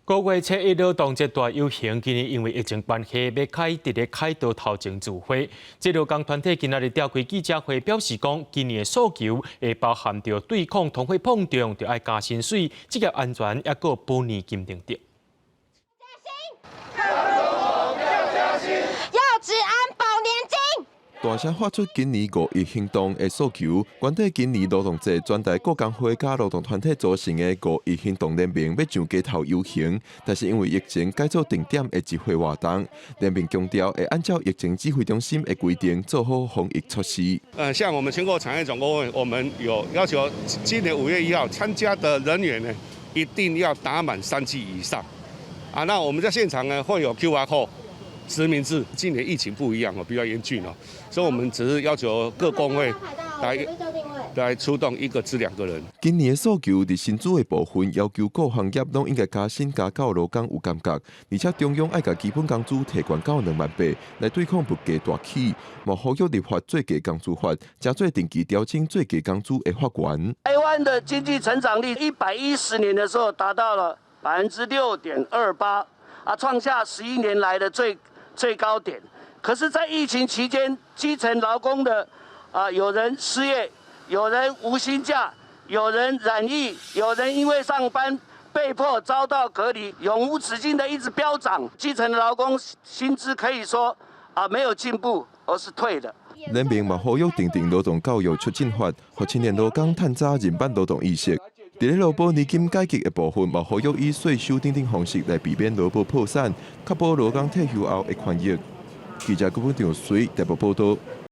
5月7日劳动节大游行，今年因为疫情关系，要开伫咧凯道头前聚会。这劳工团体今仔日召开记者会，表示讲，今年的诉求会包含着对抗通货膨胀，着爱加薪水、职业安全，也个保年金等等。要治安保年金。大声发出今年5一行动的诉求，原底今年劳动节全台各工会加劳动团体组成的5一行动联盟要上街头游行，但是因为疫情改做定点的集会活动，联盟强调会按照疫情指挥中心的规定做好防疫措施。像我们全国产业总工会，我们有要求，今年5月1号参加的人员呢，一定要打满3剂以上。那我们在现场呢会有 QR code。实名制，今年疫情不一样比较严峻所以我们只是要求各工会来出动1个至2个人。今年的诉求伫薪资的部分，要求各行业拢应该加薪加到劳工有感觉，而且中央爱甲基本工资提悬到28000，来对抗物价大起。莫呼吁立法最低工资法，加做定期调整最低工资的法源。台湾的经济成长率110年的时候达到了6.28%，创下11年来的最高点，可是，在疫情期间，基层劳工的有人失业，有人无薪假，有人染疫，有人因为上班被迫遭到隔离，永无止境的一直飙涨。基层的劳工薪资可以说没有进步，而是退的。联盟嘛呼吁订定劳动教育促进法，让青年劳工探早认办劳动意识。伫咧劳保年金改革的部分，嘛呼吁以税收等方式来避免劳保破产，确保劳工退休后的权益。记者郭本长随台北报道。